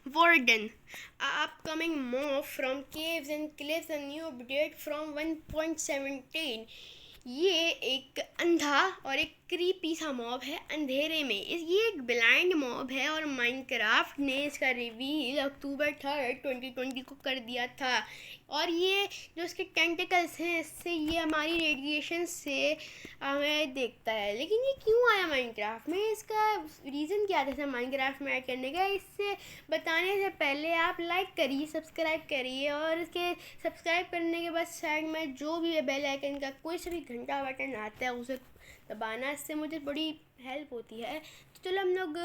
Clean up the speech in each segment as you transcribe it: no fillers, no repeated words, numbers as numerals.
Warden, upcoming mob from caves and cliffs, a new update from 1.17। ये एक अंधा और एक क्रीपी सा मॉब है अंधेरे में। ये एक ब्लाइंड मॉब है और माइनक्राफ्ट ने इसका रिवील अक्टूबर 3, 2020 को कर दिया था। और ये जो इसके टेंटिकल्स हैं, इससे ये हमारी रेडिएशन से हमें देखता है। लेकिन ये क्यों आया माइनक्राफ्ट में, इसका रीज़न क्या था इसे माइनक्राफ्ट में ऐड करने का? इससे बताने से पहले आप लाइक करिए, सब्सक्राइब करिए, और इसके सब्सक्राइब करने के बाद साइड में जो भी बेल आइकन का कोई सा भी घंटा बटन आता है उसे दबाना। इससे मुझे बड़ी हेल्प होती है। तो चलो हम लोग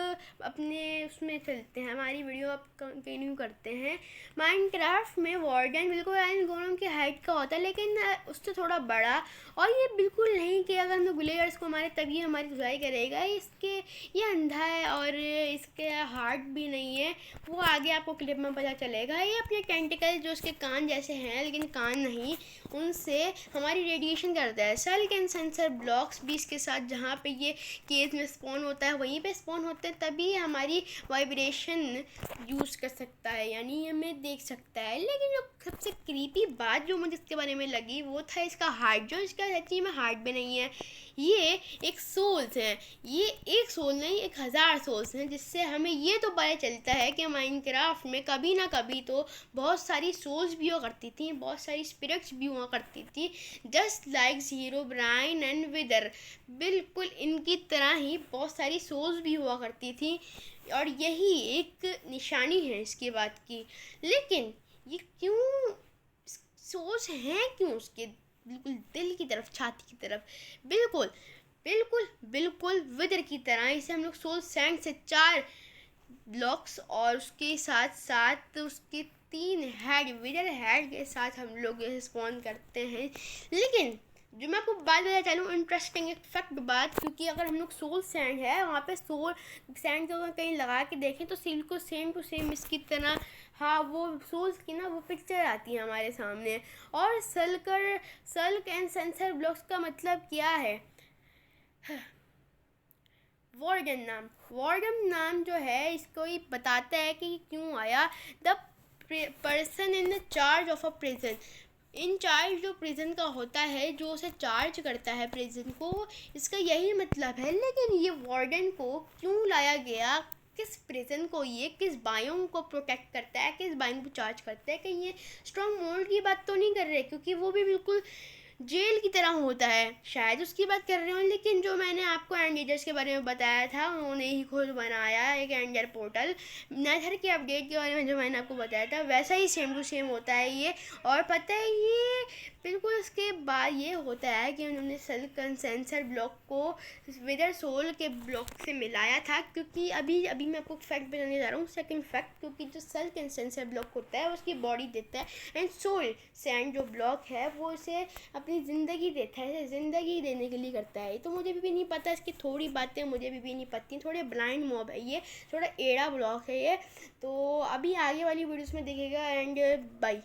अपने उसमें चलते हैं, हमारी वीडियो अब कंटिन्यू करते हैं। माइनक्राफ्ट में वार्डन बिल्कुल आयरन गोलेम की हाइट का होता है, लेकिन उससे थोड़ा बड़ा। और ये बिल्कुल नहीं कि अगर हम लोग विलेजर्स को मारे तभी हमारी धुलाई करेगा। ये अंधा है और इसके हार्ट भी नहीं है, वो आगे आपको क्लिप में पता चलेगा। ये अपने टेंटिकल जो उसके कान जैसे हैं लेकिन कान नहीं, उनसे हमारी रेडिएशन करता है। सेल कैन सेंसर ब्लॉक्स भी इसके साथ, जहाँ पे ये केस में स्पॉन होता है वहीं पे स्पॉन होते हैं, तभी हमारी वाइब्रेशन यूज़ कर सकता है, यानी हमें देख सकता है। लेकिन जो सबसे क्रीपी बात जो मुझे इसके बारे में लगी वो था इसका हार्ट, जो इसका सच्ची में हार्ट भी नहीं है। ये एक सोल्स हैं, ये एक सोल नहीं 1000 सोल्स हैं, जिससे हमें ये तो पता चलता है कि माइनक्राफ्ट में कभी ना कभी तो बहुत सारी सोल्स भी हुआ करती थी, बहुत सारी स्पिरिट्स भी हुआ करती थी, just like zero brine and wither. बिल्कुल इनकी तरह ही बहुत सारी सोल्स भी हुआ करती थी, और यही एक निशानी है इसकी बात की। लेकिन ये क्यों सोच हैं, क्यों उसके बिल्कुल दिल की तरफ, छाती की तरफ, बिल्कुल बिल्कुल बिल्कुल विदर की तरह। इसे हम लोग सोल सैंड से 4 ब्लॉक्स और उसके साथ साथ उसके 3 हेड, विदर हेड के साथ हम लोग स्पॉन करते हैं। लेकिन जो मैं आपको बात बताना चाहूँ, इंटरेस्टिंग एक फैक्ट बात, क्योंकि अगर हम लोग सोल सैंड है वहाँ पे सोल सैंड को कहीं लगा के देखें तो बिल्कुल सेम टू सेम इसकी तरह, हाँ, वो सोल्स की ना वो पिक्चर आती है हमारे सामने। और सल कैन सेंसर ब्लॉक्स का मतलब क्या है? वार्डन नाम जो है इसको ही बताता है कि क्यों आया। The person in the charge of a prison, incharge जो प्रिजन का होता है, जो उसे चार्ज करता है प्रिजन को, इसका यही मतलब है। लेकिन ये वार्डन को क्यों लाया गया, किस प्रिजन को, ये किस बायोम को प्रोटेक्ट करता है, किस बायोम को चार्ज करता है? कहीं ये स्ट्रॉन्ग मोल्ड की बात तो नहीं कर रहे, क्योंकि वो भी बिल्कुल जेल की तरह होता है, शायद उसकी बात कर रहे हो। लेकिन जो मैंने आपको एंडर्स के बारे में बताया था, उन्होंने ही खुद बनाया एक एंडर पोर्टल। नेथर के अपडेट के बारे में जो मैंने आपको बताया था वैसा ही सेम टू सेम होता है ये। और पता है ये बिल्कुल उसके बाद ये होता है कि उन्होंने सेल कंसेंसर ब्लॉक को विदर सोल के ब्लॉक से मिलाया था, क्योंकि अभी मैं आपको फैक्ट बताने जा रहा हूँ, सेकंड फैक्ट। क्योंकि जो सेल कंसेंसर ब्लॉक होता है उसकी बॉडी देता है, एंड सोल सैंड जो ब्लॉक है वो इसे अपनी ज़िंदगी देता है, इसे ज़िंदगी देने के लिए करता है। तो मुझे भी नहीं पता, इसकी थोड़ी बातें मुझे भी नहीं पता, थोड़े ब्लाइंड मॉब है ये, थोड़ा एड़ा ब्लॉक है ये। तो अभी आगे वाली वीडियोस में देखेगा, एंड बाय।